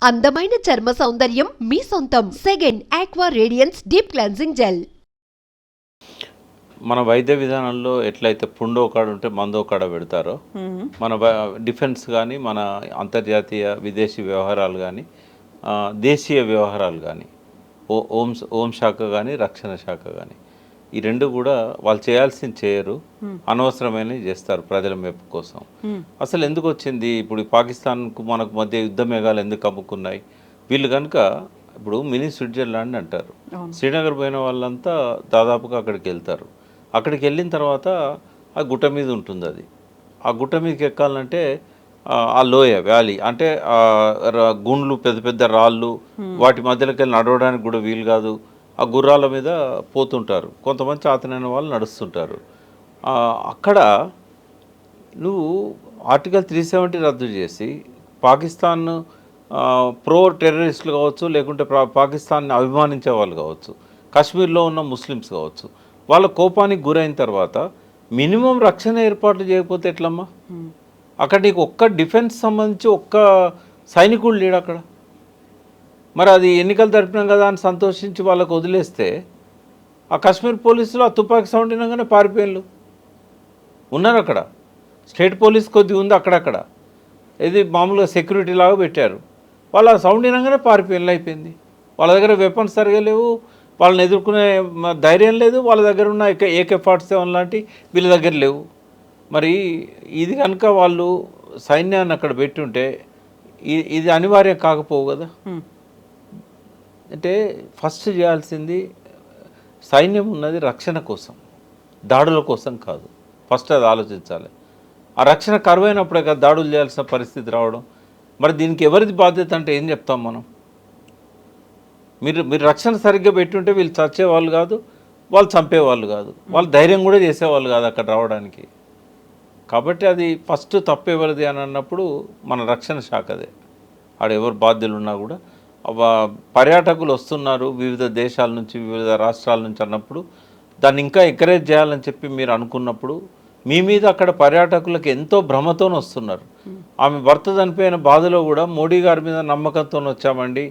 అందమైన చర్మ సౌందర్యం మీ సొంతం. Second aqua radiance deep cleansing gel. మన వైద్య విధానంలో ఎట్లయితే పుండో కాడ ఉంటే మందో కాడ పెడతారో మన డిఫెన్స్ కానీ మన అంతర్జాతీయ విదేశీ వ్యవహారాలు కానీ దేశీయ వ్యవహారాలు కానీ హోం శాఖ కానీ రక్షణ శాఖ కానీ ఈ రెండు కూడా వాళ్ళు చేయాల్సింది చేయరు, అనవసరమైనవి చేస్తారు ప్రజల మెప్పు కోసం. అసలు ఎందుకు వచ్చింది ఇప్పుడు పాకిస్తాన్కు మనకు మధ్య యుద్ధ మేఘాలు ఎందుకు అమ్ముకున్నాయి? వీళ్ళు కనుక ఇప్పుడు మినీ స్విట్జర్లాండ్ అంటారు, శ్రీనగర్ పోయిన వాళ్ళంతా దాదాపుగా అక్కడికి వెళ్తారు. అక్కడికి వెళ్ళిన తర్వాత ఆ గుట్ట మీద ఉంటుంది, అది ఆ గుట్ట మీదకి ఎక్కాలంటే ఆ లోయ వ్యాలీ అంటే గుండ్లు పెద్ద పెద్ద రాళ్ళు వాటి మధ్యలోకి వెళ్ళి నడవడానికి కూడా వీలు కాదు. ఆ గుర్రాల మీద పోతుంటారు, కొంతమంది చాతనైన వాళ్ళు నడుస్తుంటారు. అక్కడ నువ్వు ఆర్టికల్ 370 రద్దు చేసి పాకిస్తాన్ ప్రో టెర్రరిస్టులు కావచ్చు, లేకుంటే పాకిస్తాన్ని అభిమానించే వాళ్ళు కావచ్చు, కాశ్మీర్లో ఉన్న ముస్లిమ్స్ కావచ్చు, వాళ్ళ కోపానికి గురైన తర్వాత మినిమం రక్షణ ఏర్పాట్లు చేయకపోతే ఎట్లమ్మా? అక్కడ నీకు ఒక్క డిఫెన్స్ సంబంధించి ఒక్క సైనికుడు లేడు అక్కడ. మరి అది ఎన్నికలు జరిపినాం కదా అని సంతోషించి వాళ్ళకు వదిలేస్తే ఆ కాశ్మీర్ పోలీసులు ఆ తుపాకీ సౌండ్ వినగానే పారిపోయిన్లు ఉన్నారు. అక్కడ స్టేట్ పోలీస్ కొద్దిగా ఉంది అక్కడక్కడ, ఇది మామూలుగా సెక్యూరిటీ లాగా పెట్టారు. వాళ్ళు ఆ సౌండ్ వినగానే పారిపోయిన్లు అయిపోయింది. వాళ్ళ దగ్గర వెపన్స్ సరిగా లేవు, వాళ్ళని ఎదుర్కొనే ధైర్యం లేదు, వాళ్ళ దగ్గర ఉన్న AK-47 లాంటి వీళ్ళ దగ్గర లేవు. మరి ఇది కనుక వాళ్ళు సైన్యాన్ని అక్కడ పెట్టుంటే ఇది అనివార్యం కాకపోవు కదా. అంటే ఫస్ట్ చేయాల్సింది సైన్యం ఉన్నది రక్షణ కోసం, దాడుల కోసం కాదు. ఫస్ట్ అది ఆలోచించాలి. ఆ రక్షణ కరువైనప్పుడే కదా దాడులు చేయాల్సిన పరిస్థితి రావడం. మరి దీనికి ఎవరిది బాధ్యత అంటే ఏం చెప్తాం మనం? మీరు రక్షణ సరిగ్గా పెట్టుంటే వీళ్ళు చచ్చేవాళ్ళు కాదు, వాళ్ళు చంపేవాళ్ళు కాదు, వాళ్ళు ధైర్యం కూడా చేసేవాళ్ళు కాదు అక్కడ రావడానికి. కాబట్టి అది ఫస్ట్ తప్పు ఎవరిది అని అన్నప్పుడు మన రక్షణ శాఖదే. ఆడ ఎవరు బాధ్యులు ఉన్నా కూడా పర్యాటకులు వస్తున్నారు వివిధ దేశాల నుంచి, వివిధ రాష్ట్రాల నుంచి అన్నప్పుడు దాన్ని ఇంకా ఎంకరేజ్ చేయాలని చెప్పి మీరు అనుకున్నప్పుడు మీ మీద అక్కడ పర్యాటకులకు ఎంతో భ్రమతో వస్తున్నారు. ఆమె భర్త చనిపోయిన బాధలో కూడా మోడీ గారి మీద నమ్మకంతో వచ్చామండి,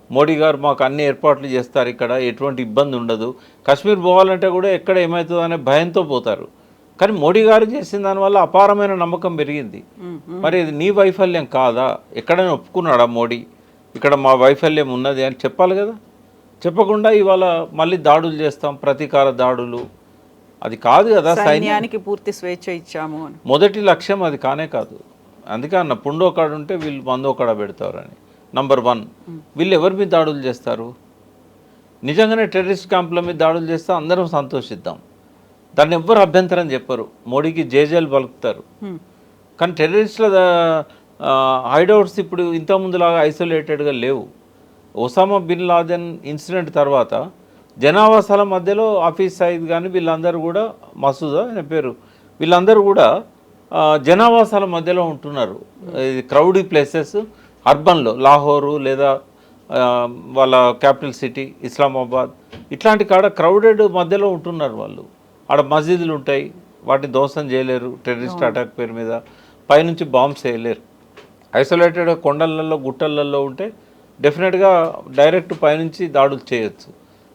మోడీ గారు మాకు అన్ని ఏర్పాట్లు చేస్తారు, ఇక్కడ ఎటువంటి ఇబ్బంది ఉండదు, కాశ్మీర్ పోవాలంటే కూడా ఎక్కడ ఏమవుతుందో అనే భయంతో పోతారు. కానీ మోడీ గారు చేసిన దానివల్ల అపారమైన నమ్మకం పెరిగింది. మరి ఇది నీ వైఫల్యం కాదా? ఎక్కడైనా ఒప్పుకున్నాడా మోడీ ఇక్కడ మా వైఫల్యం ఉన్నది అని చెప్పాలి కదా. చెప్పకుండా ఇవాళ మళ్ళీ దాడులు చేస్తాం, ప్రతీకార దాడులు, అది కాదు కదా. సైన్యానికి పూర్తి స్వేచ్ఛ ఇచ్చాము అని మొదటి లక్ష్యం అది కానే కాదు. అందుకే అన్న పుండో కాడ ఉంటే వీళ్ళు మందో కాడ పెడతారని. నంబర్ 1, వీళ్ళు ఎవరి మీద దాడులు చేస్తారు? నిజంగానే టెర్రరిస్ట్ క్యాంపుల మీద దాడులు చేస్తే అందరం సంతోషిద్దాం, దాన్ని ఎవ్వరు అభ్యంతరం చెప్పరు, మోడీకి జేజేలు పలుకుతారు. కానీ టెర్రరిస్టుల హైడౌట్స్ ఇప్పుడు ఇంతకుముందులాగా ఐసోలేటెడ్గా లేవు. ఒసామా బిన్ లాదెన్ ఇన్సిడెంట్ తర్వాత జనావాసాల మధ్యలో ఆఫీస్ సయీద్ కానీ వీళ్ళందరూ కూడా, మసూదా ఆయన పేరు, వీళ్ళందరూ కూడా జనావాసాల మధ్యలో ఉంటున్నారు. ఇది క్రౌడీ ప్లేసెస్ అర్బన్లో, లాహోరు లేదా వాళ్ళ క్యాపిటల్ సిటీ ఇస్లామాబాద్, ఇట్లాంటి కాడ క్రౌడెడ్ మధ్యలో ఉంటున్నారు వాళ్ళు. ఆడ మసీదులు ఉంటాయి, వాటిని ధ్వంసం చేయలేరు టెర్రరిస్ట్ అటాక్ పేరు మీద, పైనుంచి బాంబ్స్ వేయలేరు. ఐసోలేటెడ్ కొండలలో గుట్టలలో ఉంటే డెఫినెట్గా డైరెక్ట్ పైనుంచి దాడులు చేయొచ్చు.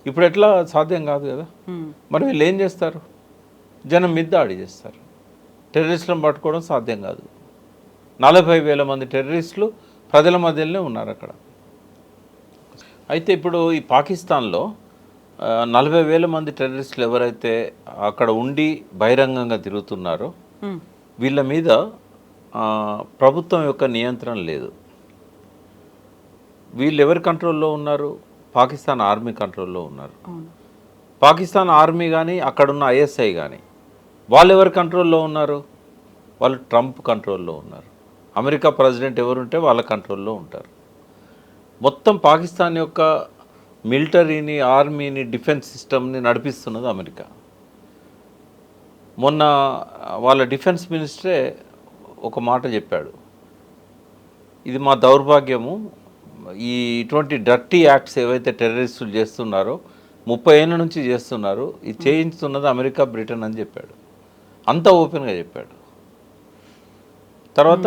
ఇప్పుడు ఎట్లా సాధ్యం కాదు కదా. మరి వీళ్ళు ఏం చేస్తారు? జనం మీద దాడి చేస్తారు. టెర్రరిస్టులను పట్టుకోవడం సాధ్యం కాదు. 40,000 మంది టెర్రరిస్టులు ప్రజల మధ్యలోనే ఉన్నారు అక్కడ. అయితే ఇప్పుడు ఈ పాకిస్తాన్లో 40,000 మంది టెర్రరిస్టులు ఎవరైతే అక్కడ ఉండి బహిరంగంగా తిరుగుతున్నారో వీళ్ళ మీద ప్రభుత్వం యొక్క నియంత్రణ లేదు. వీళ్ళు ఎవరి కంట్రోల్లో ఉన్నారు? పాకిస్తాన్ ఆర్మీ కంట్రోల్లో ఉన్నారు. పాకిస్తాన్ ఆర్మీ కానీ అక్కడున్న ISI కానీ వాళ్ళు ఎవరి కంట్రోల్లో ఉన్నారు? వాళ్ళు ట్రంప్ కంట్రోల్లో ఉన్నారు. అమెరికా ప్రెసిడెంట్ ఎవరుంటే వాళ్ళ కంట్రోల్లో ఉంటారు. మొత్తం పాకిస్తాన్ యొక్క మిలిటరీని, ఆర్మీని, డిఫెన్స్ సిస్టమ్ని నడిపిస్తున్నది అమెరికా. మొన్న వాళ్ళ డిఫెన్స్ మినిస్టరే ఒక మాట చెప్పాడు, ఇది మా దౌర్భాగ్యము, ఇటువంటి డర్టీ యాక్ట్స్ ఏవైతే టెర్రరిస్టులు చేస్తున్నారో 30 ఏళ్ళ నుంచి చేస్తున్నారు, ఇది చేయించుతున్నది అమెరికా, బ్రిటన్ అని చెప్పాడు. అంత ఓపెన్గా చెప్పాడు. తర్వాత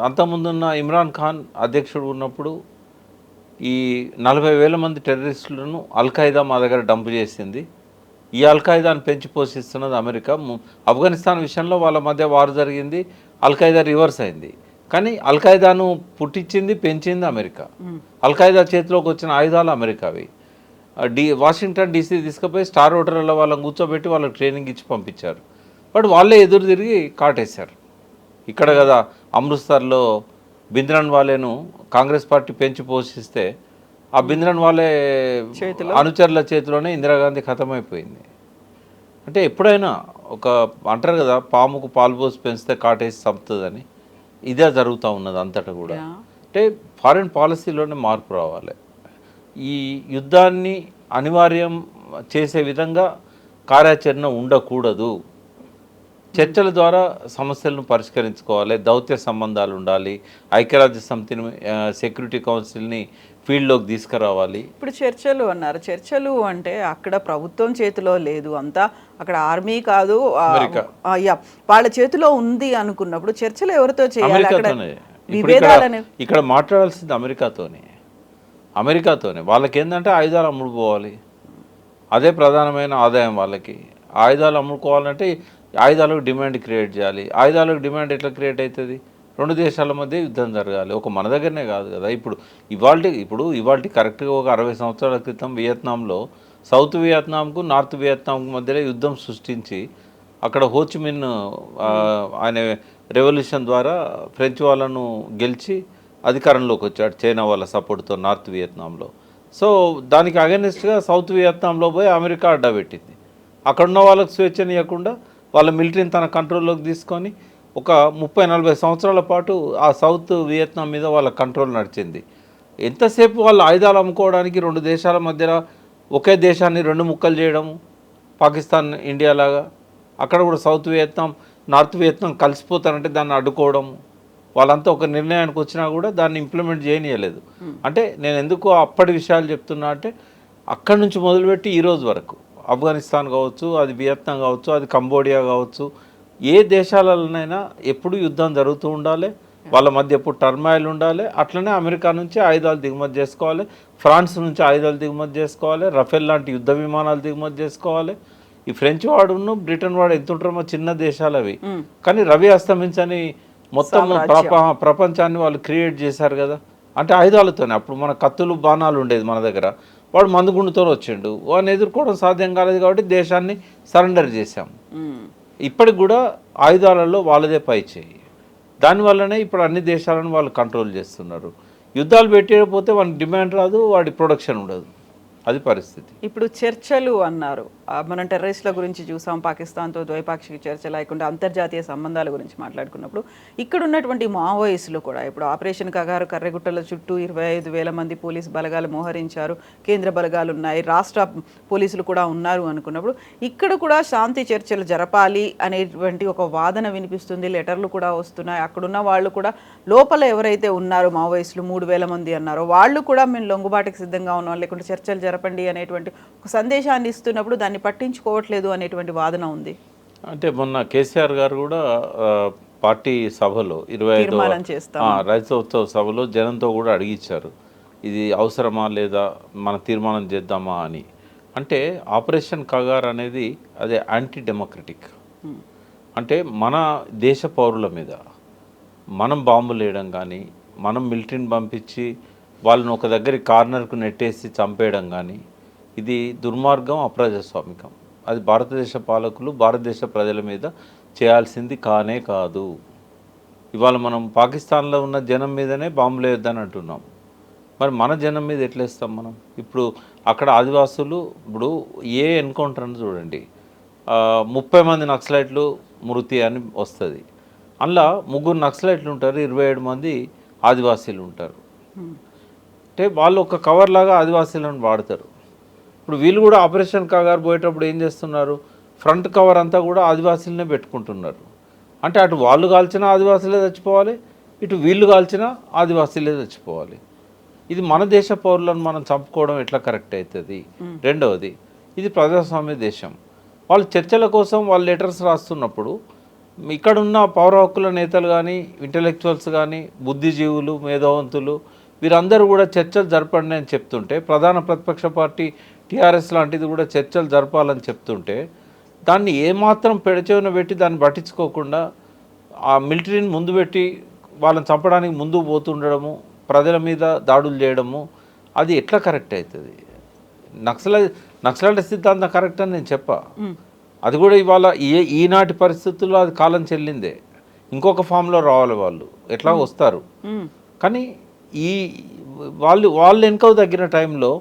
అంతకుముందున్న ఇమ్రాన్ ఖాన్ అధ్యక్షుడు ఉన్నప్పుడు ఈ 40,000 మంది టెర్రరిస్టులను అల్ఖైదా మా దగ్గర డంప్ చేసింది. ఈ అల్ఖైదాను పెంచి పోషిస్తున్నది అమెరికా. ఆఫ్ఘనిస్తాన్ విషయంలో వాళ్ళ మధ్య వార్ జరిగింది, అల్ఖైదా రివర్స్ అయింది. కానీ అల్ఖైదాను పుట్టించింది, పెంచింది అమెరికా. అల్ఖైదా చేతిలోకి వచ్చిన ఆయుధాలు అమెరికావి. వాషింగ్టన్ డీసీ తీసుకుపోయి స్టార్ హోటల్లో వాళ్ళని కూర్చోబెట్టి వాళ్ళకి ట్రైనింగ్ ఇచ్చి పంపించారు. బట్ వాళ్ళే ఎదురు తిరిగి కాటేశారు. ఇక్కడ కదా అమృత్సర్లో బింద్రన్ వాలేను కాంగ్రెస్ పార్టీ పెంచి పోషిస్తే ఆ బింద్రన్ వాలే అనుచరుల చేతిలోనే ఇందిరాగాంధీ ఖతమైపోయింది. అంటే ఎప్పుడైనా ఒక అంటారు కదా, పాముకు పాలు పోసి పెంచితే కాటేసి చంపుతుందని, ఇదే జరుగుతూ ఉన్నది అంతటా కూడా. అంటే ఫారిన్ పాలసీలోనే మార్పు రావాలి. ఈ యుద్ధాన్ని అనివార్యం చేసే విధంగా కార్యాచరణ ఉండకూడదు. చర్చల ద్వారా సమస్యలను పరిష్కరించుకోవాలి, దౌత్య సంబంధాలు ఉండాలి, ఐక్యరాజ్య సమితిని సెక్యూరిటీ కౌన్సిల్ని ఫీల్డ్లోకి తీసుకురావాలి. ఇప్పుడు చర్చలు అన్నారు. చర్చలు అంటే అక్కడ ప్రభుత్వం చేతిలో లేదు, అంతా అక్కడ ఆర్మీ కాదు, వాళ్ళ చేతిలో ఉంది అనుకున్నప్పుడు చర్చలు ఎవరితో చేయాలి? ఇక్కడ మాట్లాడాల్సింది అమెరికాతోనే. వాళ్ళకి ఏంటంటే ఆయుధాలు అమ్ముడుపోవాలి, అదే ప్రధానమైన ఆదాయం వాళ్ళకి. ఆయుధాలు అమ్ముడుకోవాలంటే ఆయుధాలకు డిమాండ్ క్రియేట్ చేయాలి. ఆయుధాలకు డిమాండ్ ఎట్లా క్రియేట్ అవుతుంది? రెండు దేశాల మధ్య యుద్ధం జరగాలి. ఒక మన దగ్గరనే కాదు కదా. ఇవాళ కరెక్ట్గా ఒక 60 సంవత్సరాల క్రితం వియత్నాంలో సౌత్ వియత్నాంకు నార్త్ వియత్నాంకు మధ్యలో యుద్ధం సృష్టించి అక్కడ హోచిమిన్ ఆయన రెవల్యూషన్ ద్వారా ఫ్రెంచ్ వాళ్ళను గెలిచి అధికారంలోకి వచ్చాడు చైనా వాళ్ళ సపోర్ట్తో నార్త్ వియత్నాంలో. సో దానికి అగెనిస్ట్గా సౌత్ వియత్నాంలో పోయి అమెరికా అడ్డబెట్టింది. అక్కడున్న వాళ్ళకు స్వేచ్ఛనియకుండా వాళ్ళ మిలిటరీని తన కంట్రోల్లోకి తీసుకొని ఒక 30-40 సంవత్సరాల పాటు ఆ సౌత్ వియత్నాం మీద వాళ్ళ కంట్రోల్ నడిచింది. ఎంతసేపు వాళ్ళు ఆయుధాలు అమ్ముకోవడానికి రెండు దేశాల మధ్యలో ఒకే దేశాన్ని రెండు ముక్కలు చేయడము, పాకిస్తాన్ ఇండియా లాగా. అక్కడ కూడా సౌత్ వియత్నాం నార్త్ వియత్నాం కలిసిపోతారంటే దాన్ని అడ్డుకోవడము. వాళ్ళంతా ఒక నిర్ణయానికి వచ్చినా కూడా దాన్ని ఇంప్లిమెంట్ చేయనీయలేదు. అంటే నేను ఎందుకు అప్పటి విషయాలు చెప్తున్నా అంటే, అక్కడి నుంచి మొదలుపెట్టి ఈరోజు వరకు ఆఫ్ఘనిస్తాన్ కావచ్చు, అది వియత్నాం కావచ్చు, అది కంబోడియా కావచ్చు, ఏ దేశాలలోనైనా ఎప్పుడు యుద్ధం జరుగుతూ ఉండాలి, వాళ్ళ మధ్య ఎప్పుడు టర్మాయిల్ ఉండాలి. అట్లనే అమెరికా నుంచి ఆయుధాలు దిగుమతి చేసుకోవాలి, ఫ్రాన్స్ నుంచి ఆయుధాలు దిగుమతి చేసుకోవాలి, రఫేల్ లాంటి యుద్ధ విమానాలు దిగుమతి చేసుకోవాలి. ఈ ఫ్రెంచ్ వాడును బ్రిటన్ వాడు ఎంత ఉంటారో చిన్న దేశాలు అవి, కానీ రవి అస్తమించని మొత్తం ప్రపంచాన్ని వాళ్ళు క్రియేట్ చేశారు కదా. అంటే ఆయుధాలతోనే. అప్పుడు మన కత్తులు బాణాలు ఉండేది మన దగ్గర, వాడు మందుగుండుతో వచ్చిండు, వాడిని ఎదుర్కోవడం సాధ్యం కాలేదు కాబట్టి దేశాన్ని సరెండర్ చేశాం. ఇప్పటికి కూడా ఆయుధాలలో వాళ్ళదే పై చేయి. దానివల్లనే ఇప్పుడు అన్ని దేశాలను వాళ్ళు కంట్రోల్ చేస్తున్నారు. యుద్ధాలు పెట్టకపోతే వాడికి డిమాండ్ రాదు, వాడి ప్రొడక్షన్ ఉండదు. అది పరిస్థితి. ఇప్పుడు చర్చలు అన్నారు, మనం టెర్రరిస్టుల గురించి చూసాం, పాకిస్తాన్తో ద్వైపాక్షిక చర్చ లేకుండా అంతర్జాతీయ సంబంధాల గురించి మాట్లాడుకున్నప్పుడు ఇక్కడ ఉన్నటువంటి మావోయిస్టులు కూడా ఇప్పుడు ఆపరేషన్ కగారు కర్రెగుట్టల చుట్టూ 25,000 మంది పోలీసు బలగాలు మోహరించారు, కేంద్ర బలగాలు ఉన్నాయి, రాష్ట్ర పోలీసులు కూడా ఉన్నారు అనుకున్నప్పుడు ఇక్కడ కూడా శాంతి చర్చలు జరపాలి అనేటువంటి ఒక వాదన వినిపిస్తుంది. లెటర్లు కూడా వస్తున్నాయి. అక్కడున్న వాళ్ళు కూడా లోపల ఎవరైతే ఉన్నారో మావోయిస్టులు 3,000 మంది అన్నారో వాళ్ళు కూడా మేము లొంగుబాటుకి సిద్ధంగా ఉన్నాం, లేకుంటే చర్చలు జరపండి అనేటువంటి ఒక సందేశాన్ని ఇస్తున్నప్పుడు దాన్ని పట్టించుకోవట్లేదు అనేటువంటి వాదన ఉంది. అంటే మొన్న కేసీఆర్ గారు కూడా పార్టీ సభలో 25వ రైతోత్సవ సభలో జనంతో కూడా అడిగించారు, ఇది అవసరమా లేదా, మన తీర్మానం చేద్దామా అని. అంటే ఆపరేషన్ కగార్ అనేది అదే యాంటీ డెమోక్రటిక్. అంటే మన దేశ పౌరుల మీద మనం బాంబులు వేయడం కానీ, మనం మిలిటరీని పంపించి వాళ్ళని ఒక దగ్గర కార్నర్కు నెట్టేసి చంపేయడం కానీ, ఇది దుర్మార్గం, అప్రజాస్వామికం. అది భారతదేశ పాలకులు భారతదేశ ప్రజల మీద చేయాల్సింది కానే కాదు. ఇవాళ మనం పాకిస్తాన్లో ఉన్న జనం మీదనే బాంబులు వేయొద్దని అంటున్నాం, మరి మన జనం మీద ఎట్లా వేస్తాం మనం? ఇప్పుడు అక్కడ ఆదివాసులు ఇప్పుడు ఏ ఎన్కౌంటర్ అని చూడండి, 30 మంది నక్సలైట్లు మృతి అని వస్తుంది, అందులో 3 నక్సలైట్లు ఉంటారు, 27 మంది ఆదివాసీలు ఉంటారు. అంటే వాళ్ళు ఒక కవర్ లాగా ఆదివాసీలను వాడతారు. ఇప్పుడు వీళ్ళు కూడా ఆపరేషన్ కగార్ పోయేటప్పుడు ఏం చేస్తున్నారు, ఫ్రంట్ కవర్ అంతా కూడా ఆదివాసీలనే పెట్టుకుంటున్నారు. అంటే అటు వాళ్ళు కాల్చినా ఆదివాసీలే చచ్చిపోవాలి, ఇటు వీళ్ళు కాల్చినా ఆదివాసీలే చచ్చిపోవాలి. ఇది మన దేశ పౌరులను మనం చంపుకోవడం ఎట్లా కరెక్ట్ అవుతుంది? రెండవది, ఇది ప్రజాస్వామ్య దేశం. వాళ్ళు చర్చల కోసం వాళ్ళు లెటర్స్ రాస్తున్నప్పుడు ఇక్కడున్న పౌర హక్కుల నేతలు కానీ, ఇంటలెక్చువల్స్ కానీ, బుద్ధిజీవులు, మేధావంతులు, వీరందరూ కూడా చర్చలు జరపండి అని చెప్తుంటే, ప్రధాన ప్రతిపక్ష పార్టీ టీఆర్ఎస్ లాంటిది కూడా చర్చలు జరపాలని చెప్తుంటే, దాన్ని ఏమాత్రం పెడచెవిన పెట్టి దాన్ని పట్టించుకోకుండా ఆ మిలిటరీని ముందు పెట్టి వాళ్ళని చంపడానికి ముందుకు పోతుండడము, ప్రజల మీద దాడులు చేయడము, అది ఎట్లా కరెక్ట్ అవుతుంది? నక్సలైట్ సిద్ధాంతం కరెక్ట్ అని నేను చెప్పా. అది కూడా ఇవాళ ఈనాటి పరిస్థితుల్లో అది కాలం చెల్లిందే. ఇంకొక ఫామ్లో రావాలి వాళ్ళు, ఎట్లా వస్తారు. కానీ ఈ వాళ్ళు వెనుక తగ్గిన టైంలో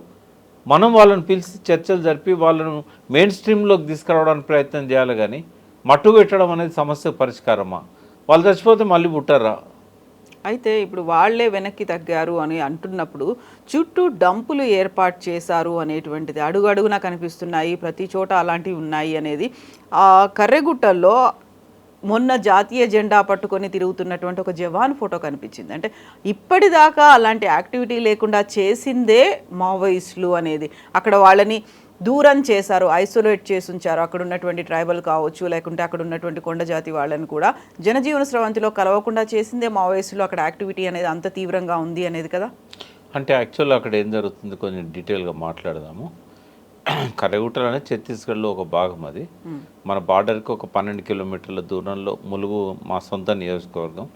మనం వాళ్ళని పిలిచి చర్చలు జరిపి వాళ్ళను మెయిన్ స్ట్రీమ్లోకి తీసుకురావడానికి ప్రయత్నం చేయాలి. కానీ మట్టు పెట్టడం అనేది సమస్య పరిష్కారమా? వాళ్ళు చచ్చిపోతే మళ్ళీ పుట్టారా? అయితే ఇప్పుడు వాళ్లే వెనక్కి తగ్గారు అని అంటున్నప్పుడు చుట్టూ డంపులు ఏర్పాటు చేశారు అనేటువంటిది అడుగడుగునా కనిపిస్తున్నాయి, ప్రతి చోట అలాంటివి ఉన్నాయి అనేది. ఆ కర్రెగుట్టల్లో మొన్న జాతీయ జెండా పట్టుకొని తిరుగుతున్నటువంటి ఒక జవాన్ ఫోటో కనిపించింది. అంటే ఇప్పటిదాకా అలాంటి యాక్టివిటీ లేకుండా చేసిందే మావోయిస్టులు అనేది. అక్కడ వాళ్ళని దూరం చేశారు, ఐసోలేట్ చేసి ఉంచారు. అక్కడ ఉన్నటువంటి ట్రైబల్ కావచ్చు, లేకుంటే అక్కడ ఉన్నటువంటి కొండ జాతి వాళ్ళని కూడా జనజీవన స్రవంతిలో కలవకుండా చేసిందే మావోయిస్టులు. అక్కడ యాక్టివిటీ అనేది అంత తీవ్రంగా ఉంది అనేది కదా. అంటే యాక్చువల్గా అక్కడ ఏం జరుగుతుంది కొంచెం డీటెయిల్గా మాట్లాడదాము. కర్రెగుట్టలు అనేది ఛత్తీస్గఢ్లో ఒక భాగం. అది మన బార్డర్కి ఒక 12 కిలోమీటర్ల దూరంలో ములుగు మా సొంత నియోజకవర్గం.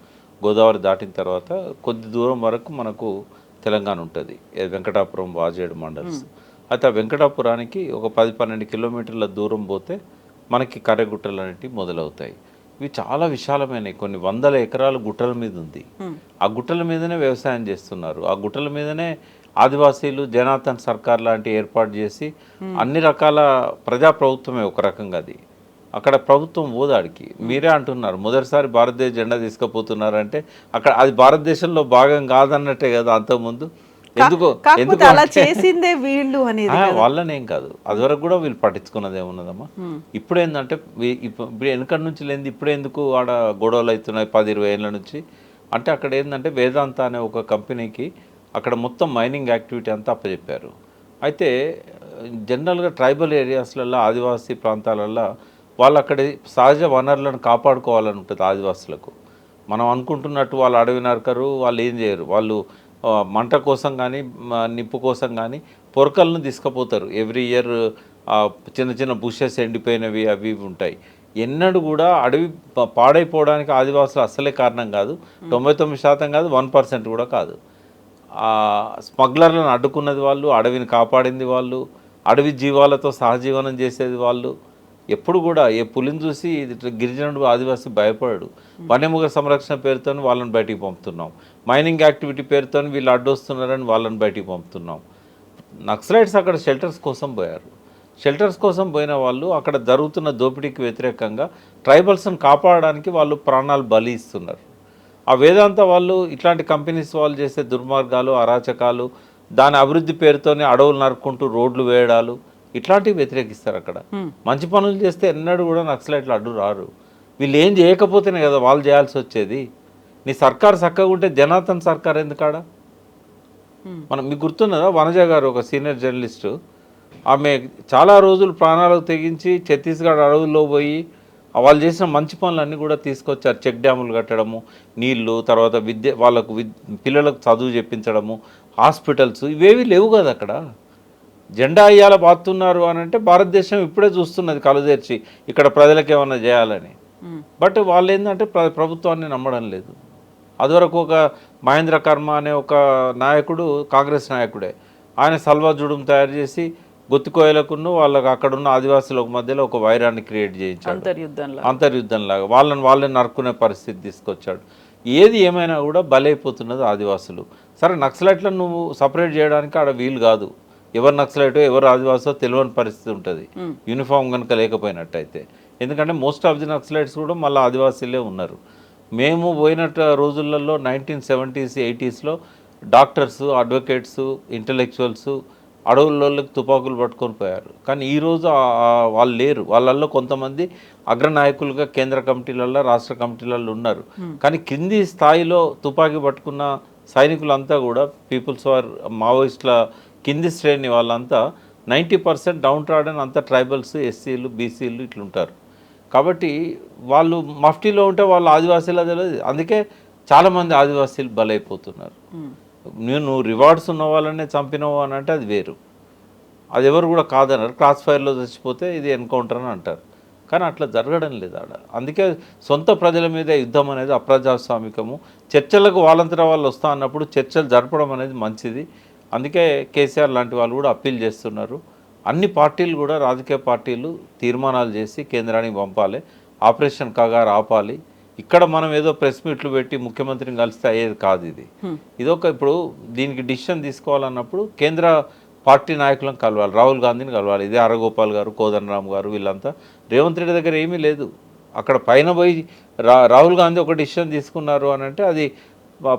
గోదావరి దాటిన తర్వాత కొద్ది దూరం వరకు మనకు తెలంగాణ ఉంటుంది, వెంకటాపురం, వాజేడు మండల్స్. అయితే ఆ వెంకటాపురానికి ఒక 10-12 కిలోమీటర్ల దూరం పోతే మనకి కర్రెగుట్టలు అనేటివి మొదలవుతాయి. ఇవి చాలా విశాలమైనవి, కొన్ని వందల ఎకరాల గుట్టల మీద ఉంది. ఆ గుట్టల మీదనే వ్యవసాయం చేస్తున్నారు. ఆ గుట్టల మీదనే ఆదివాసీలు జనార్దన్ సర్కార్ లాంటి ఏర్పాటు చేసి అన్ని రకాల ప్రజాప్రభుత్వమే ఒక రకంగా. అది అక్కడ ప్రభుత్వం ఓదాడికి. మీరే అంటున్నారు మొదటిసారి భారతదేశ జెండా తీసుకుపోతున్నారంటే అక్కడ అది భారతదేశంలో భాగం కాదన్నట్టే కదా అంతకుముందు. ఎందుకు అలా చేసిందే వీళ్ళు అనేది వాళ్ళనేం కాదు, అది వరకు కూడా వీళ్ళు పట్టించుకున్నది ఏమున్నదమ్మా. ఇప్పుడు ఏంటంటే ఇప్పుడు వెనకటి నుంచి లేదు, ఇప్పుడు ఎందుకు ఆడ గొడవలు అవుతున్నాయి 10-20 ఏళ్ళ నుంచి అంటే అక్కడ ఏంటంటే వేదాంత అనే ఒక కంపెనీకి అక్కడ మొత్తం మైనింగ్ యాక్టివిటీ అంతా అప్పచెప్పారు. అయితే జనరల్గా ట్రైబల్ ఏరియాస్లలో, ఆదివాసీ ప్రాంతాలలో వాళ్ళు అక్కడ సహజ వనరులను కాపాడుకోవాలని ఉంటుంది ఆదివాసులకు. మనం అనుకుంటున్నట్టు వాళ్ళు అడవి నరకరు, వాళ్ళు ఏం చేయరు. వాళ్ళు మంట కోసం కానీ నిప్పు కోసం కానీ పొరకలను తీసుకుపోతారు. ఎవ్రీ ఇయర్ చిన్న చిన్న బుషెస్ ఎండిపోయినవి అవి ఉంటాయి. ఎన్నడూ కూడా అడవి పాడైపోవడానికి ఆదివాసులు అస్సలే కారణం కాదు. 99% కాదు, 1% కూడా కాదు. స్మగ్లర్లను అడ్డుకున్నది వాళ్ళు, అడవిని కాపాడింది వాళ్ళు, అడవి జీవాలతో సహజీవనం చేసేది వాళ్ళు. ఎప్పుడు కూడా ఏ పులిని చూసి గిరిజనుడు ఆదివాసి భయపడాడు. వన్యమృగ సంరక్షణ పేరుతో వాళ్ళని బయటికి పంపుతున్నాం, మైనింగ్ యాక్టివిటీ పేరుతో వీళ్ళు అడ్డొస్తున్నారని వాళ్ళని బయటికి పంపుతున్నాం. నక్సలైట్స్ అక్కడ షెల్టర్స్ కోసం పోయారు. షెల్టర్స్ కోసం పోయిన వాళ్ళు అక్కడ జరుగుతున్న దోపిడీకి వ్యతిరేకంగా ట్రైబల్స్ని కాపాడడానికి వాళ్ళు ప్రాణాలు బలి ఇస్తున్నారు. ఆ వేదాంత వాళ్ళు ఇట్లాంటి కంపెనీస్ వాళ్ళు చేసే దుర్మార్గాలు, అరాచకాలు, దాని అభివృద్ధి పేరుతోనే అడవులు నరుక్కుంటూ రోడ్లు వేయడాలు ఇట్లాంటివి వ్యతిరేకిస్తారు. అక్కడ మంచి పనులు చేస్తే ఎన్నడూ కూడా నక్సలైట్లు అడ్డు రారు. వీళ్ళు ఏం చేయకపోతేనే కదా వాళ్ళు చేయాల్సి వచ్చేది. నీ సర్కారు చక్కగా ఉంటే జనార్దన్ సర్కార్ ఎందుకాడ? మనం మీకు గుర్తున్నదా, వనజ గారు ఒక సీనియర్ జర్నలిస్టు, ఆమె చాలా రోజులు ప్రాణాలకు తెగించి ఛత్తీస్గఢ్ అడవుల్లో పోయి వాళ్ళు చేసిన మంచి పనులన్నీ కూడా తీసుకొచ్చారు. చెక్ డ్యాములు కట్టడము, నీళ్లు, తర్వాత విద్య, వాళ్ళకు పిల్లలకు చదువు చెప్పించడము, హాస్పిటల్స్, ఇవేవి లేవు కదా అక్కడ. జెండా అయ్యాల బాతున్నారు అని అంటే భారతదేశం ఇప్పుడే చూస్తున్నది కలుదెర్చి ఇక్కడ ప్రజలకు ఏమన్నా చేయాలని. బట్ వాళ్ళు ఏంటంటే ప్రభుత్వాన్ని నమ్మడం లేదు. అదివరకు ఒక మహేంద్ర కర్మ అనే ఒక నాయకుడు, కాంగ్రెస్ నాయకుడే, ఆయన సల్వా జుడుం తయారు చేసి గొత్తికోయలకును వాళ్ళకి అక్కడున్న ఆదివాసులకు మధ్యలో ఒక వైరాన్ని క్రియేట్ చేయించాడు, అంతర్యుద్ధంలాగా. వాళ్ళని నరుక్కునే పరిస్థితి తీసుకొచ్చాడు. ఏది ఏమైనా కూడా బలైపోతున్నది ఆదివాసులు. సరే, నక్సలైట్లను నువ్వు సపరేట్ చేయడానికి ఆడ వీలు కాదు. ఎవరు నక్సలైటో ఎవరు ఆదివాసో తెలియని పరిస్థితి ఉంటుంది యూనిఫామ్ కనుక లేకపోయినట్టయితే. ఎందుకంటే మోస్ట్ ఆఫ్ ది నక్సలైట్స్ కూడా మళ్ళీ ఆదివాసీలే ఉన్నారు. మేము పోయినట్టు రోజులలో 1970s, 80sలో డాక్టర్స్, అడ్వకేట్స్, ఇంటలెక్చువల్స్ అడవుల్లోకి తుపాకులు పట్టుకొని పోయారు. కానీ ఈరోజు వాళ్ళు లేరు. వాళ్ళల్లో కొంతమంది అగ్రనాయకులుగా కేంద్ర కమిటీలలో, రాష్ట్ర కమిటీలలో ఉన్నారు. కానీ కింది స్థాయిలో తుపాకీ పట్టుకున్న సైనికులంతా కూడా పీపుల్స్ వార్ మావోయిస్టుల కింది శ్రేణి వాళ్ళంతా 90% డౌన్ ట్రాడన్ అంతా ట్రైబల్స్, ఎస్సీలు, బీసీలు ఇట్లుంటారు. కాబట్టి వాళ్ళు మఫ్టీలో ఉంటే వాళ్ళు ఆదివాసీలా తెలియదు. అందుకే చాలామంది ఆదివాసీలు బలైపోతున్నారు. నువ్వు రివార్డ్స్ ఉన్న వాళ్ళనే చంపినవు అని అంటే అది వేరు, అది ఎవరు కూడా కాదన్నారు. క్రాస్ ఫైర్లో చచ్చిపోతే ఇది ఎన్కౌంటర్ అని అంటారు, కానీ అట్లా జరగడం లేదు ఆడ. అందుకే సొంత ప్రజల మీద యుద్ధం అనేది అప్రజాస్వామికము. చర్చలకు వాళ్ళంతటా వాళ్ళు వస్తా అన్నప్పుడు చర్చలు జరపడం అనేది మంచిది. అందుకే కేసీఆర్ లాంటి వాళ్ళు కూడా అప్పీల్ చేస్తున్నారు. అన్ని పార్టీలు కూడా, రాజకీయ పార్టీలు తీర్మానాలు చేసి కేంద్రానికి పంపాలి, ఆపరేషన్ కగారు ఆపాలి. ఇక్కడ మనం ఏదో ప్రెస్ మీట్లు పెట్టి ముఖ్యమంత్రిని కలిస్తే అయ్యేది కాదు. ఇదొక ఇప్పుడు దీనికి డిసిషన్ తీసుకోవాలన్నప్పుడు కేంద్ర పార్టీ నాయకులను కలవాలి, రాహుల్ గాంధీని కలవాలి. ఇదే అరగోపాల్ గారు, కోదండరామ్ గారు, వీళ్ళంతా రేవంత్ రెడ్డి దగ్గర ఏమీ లేదు. అక్కడ పైన పోయి రాహుల్ గాంధీ ఒక డిసిషన్ తీసుకున్నారు అని అంటే అది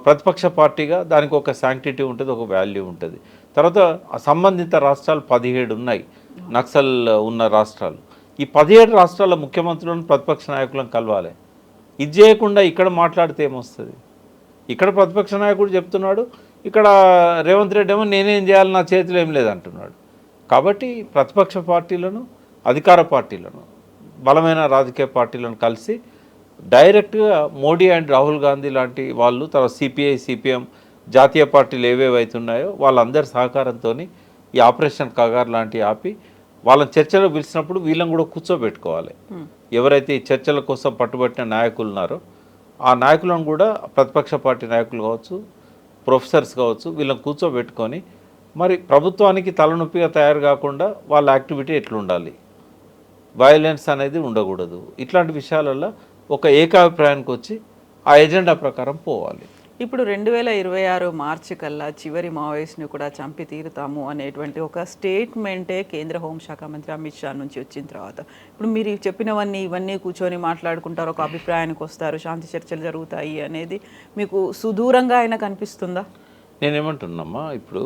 ప్రతిపక్ష పార్టీగా దానికి ఒక శాంక్టిటీ ఉంటుంది, ఒక వాల్యూ ఉంటుంది. తర్వాత సంబంధిత రాష్ట్రాలు 17 ఉన్నాయి, నక్సల్ ఉన్న రాష్ట్రాలు. ఈ 17 రాష్ట్రాల ముఖ్యమంత్రులను, ప్రతిపక్ష నాయకులను కలవాలి. ఇది చేయకుండా ఇక్కడ మాట్లాడితే ఏమొస్తుంది? ఇక్కడ ప్రతిపక్ష నాయకుడు చెప్తున్నాడు, ఇక్కడ రేవంత్ రెడ్డి ఏమో నేనేం చేయాలి, నా చేతిలో ఏం లేదంటున్నాడు. కాబట్టి ప్రతిపక్ష పార్టీలను, అధికార పార్టీలను, బలమైన రాజకీయ పార్టీలను కలిసి డైరెక్ట్గా మోడీ అండ్ రాహుల్ గాంధీ లాంటి వాళ్ళు, తర్వాత సిపిఐ, సిపిఎం, జాతీయ పార్టీలు ఏవేవైతున్నాయో వాళ్ళందరి సహకారంతో ఈ ఆపరేషన్ కగార్ లాంటివి ఆపి వాళ్ళని చర్చలకు పిలిచినప్పుడు వీళ్ళని కూడా కూర్చోబెట్టుకోవాలి. ఎవరైతే ఈ చర్చల కోసం పట్టుబట్టిన నాయకులు ఉన్నారో ఆ నాయకులను కూడా, ప్రతిపక్ష పార్టీ నాయకులు కావచ్చు, ప్రొఫెసర్స్ కావచ్చు, వీళ్ళని కూర్చోబెట్టుకొని మరి ప్రభుత్వానికి తలనొప్పిగా తయారు కాకుండా వాళ్ళ యాక్టివిటీ ఎట్లుండాలి, వైలెన్స్ అనేది ఉండకూడదు. ఇట్లాంటి విషయాలలో ఒక ఏకాభిప్రాయానికి వచ్చి ఆ ఎజెండా ప్రకారం పోవాలి. ఇప్పుడు 2026 మార్చి కల్లా చివరి మావోయిస్ట్ని కూడా చంపి తీరుతాము అనేటువంటి ఒక స్టేట్మెంటే కేంద్ర హోంశాఖ మంత్రి అమిత్ షా నుంచి వచ్చిన తర్వాత ఇప్పుడు మీరు చెప్పినవన్నీ ఇవన్నీ కూర్చొని మాట్లాడుకుంటారు, ఒక అభిప్రాయానికి వస్తారు, శాంతి చర్చలు జరుగుతాయి అనేది మీకు సుదూరంగా అయినా కనిపిస్తుందా? నేనేమంటున్నామ్మా, ఇప్పుడు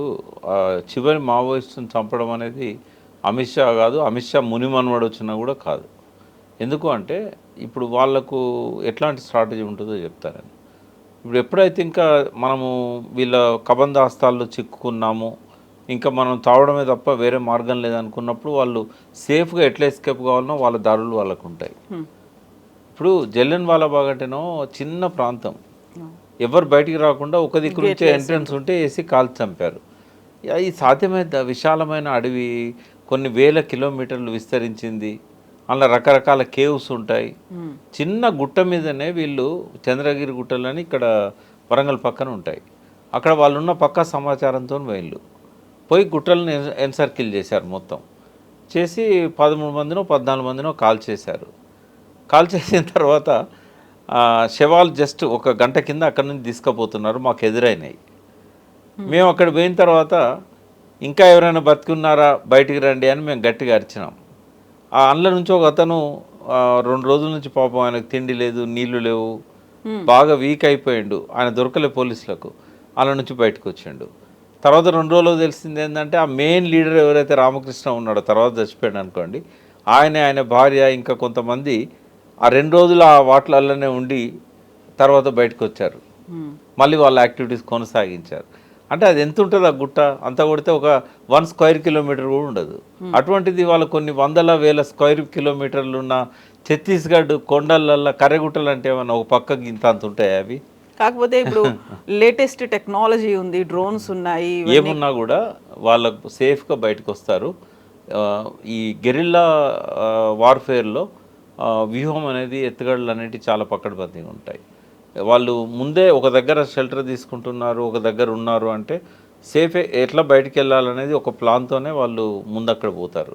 చివరి మావోయిస్టుని చంపడం అనేది అమిత్ షా కాదు, అమిత్ షా మునిమనవాడు వచ్చినా కూడా కాదు. ఎందుకు అంటే ఇప్పుడు వాళ్లకు ఎట్లాంటి స్ట్రాటజీ ఉంటుందో చెప్తారని. ఇప్పుడు ఎప్పుడైతే ఇంకా మనము వీళ్ళ కబంధాస్తాల్లో చిక్కుకున్నాము, ఇంకా మనం తావడమే తప్ప వేరే మార్గం లేదనుకున్నప్పుడు వాళ్ళు సేఫ్గా ఎట్లా ఎస్కేప్ కావాలనో వాళ్ళ దారులు వాళ్ళకు ఉంటాయి. ఇప్పుడు జలియన్ వాలాబాగ్ అంటేనో చిన్న ప్రాంతం, ఎవరు బయటికి రాకుండా ఒక దిక్కు నుంచే ఎంట్రన్స్ ఉంటే వేసి కాల్చి చంపారు. ఈ సాధ్యమైన విశాలమైన అడవి, కొన్ని వేల కిలోమీటర్లు విస్తరించింది, అలా రకరకాల కేవ్స్ ఉంటాయి. చిన్న గుట్ట మీదనే వీళ్ళు, చంద్రగిరి గుట్టలని ఇక్కడ వరంగల్ పక్కన ఉంటాయి, అక్కడ వాళ్ళు ఉన్న పక్కా సమాచారంతో వీళ్ళు పోయి గుట్టలను ఎన్సర్కిల్ చేశారు. మొత్తం చేసి 13 మందినో 14 మందినో కాల్ చేశారు. కాల్ చేసిన తర్వాత శవాలు జస్ట్ ఒక గంట కింద అక్కడ నుంచి తీసుకుపోతున్నారు, మాకు ఎదురైనాయి. మేము అక్కడ పోయిన తర్వాత ఇంకా ఎవరైనా బతికున్నారా బయటికి రండి అని మేము గట్టిగా అరిచినాం. ఆ అండ్ల నుంచి ఒక అతను 2 రోజుల నుంచి పాపం ఆయనకు తిండి లేదు, నీళ్లు లేవు, బాగా వీక్ అయిపోయిండు, ఆయన దొరకలే పోలీసులకు, అలా నుంచి బయటకు వచ్చిండు. తర్వాత 2 రోజులు తెలిసింది ఏంటంటే ఆ మెయిన్ లీడర్ ఎవరైతే రామకృష్ణ ఉన్నాడో, తర్వాత చచ్చిపోయాడు అనుకోండి, ఆయన భార్య ఇంకా కొంతమంది ఆ 2 రోజులు ఆ వాటిలలోనే ఉండి తర్వాత బయటకు వచ్చారు, మళ్ళీ వాళ్ళ యాక్టివిటీస్ కొనసాగించారు. అంటే అది ఎంత ఉంటుంది ఆ గుట్ట, అంతా కొడితే ఒక 1 స్క్వేర్ కిలోమీటర్ కూడా ఉండదు. అటువంటిది వాళ్ళు కొన్ని వందల వేల స్క్వేర్ కిలోమీటర్లు ఉన్న ఛత్తీస్గఢ్ కొండలల్లో కర్రెగుట్టలు అంటే ఏమన్నా ఒక పక్కకి ఇంత అంత ఉంటాయి అవి. కాకపోతే ఇప్పుడు లేటెస్ట్ టెక్నాలజీ ఉంది, డ్రోన్స్ ఉన్నాయి, ఏమున్నా కూడా వాళ్ళకు సేఫ్గా బయటకు వస్తారు. ఈ గెరిల్లా వార్ఫేర్లో వ్యూహం అనేది, ఎత్తుగడలు అనేవి చాలా పకడ్బందీగా ఉంటాయి. వాళ్ళు ముందే ఒక దగ్గర షెల్టర్ తీసుకుంటున్నారు, ఒక దగ్గర ఉన్నారు అంటే సేఫ్ ఎట్లా బయటికి వెళ్ళాలనేది ఒక ప్లాన్తోనే వాళ్ళు ముందక్కడ పోతారు.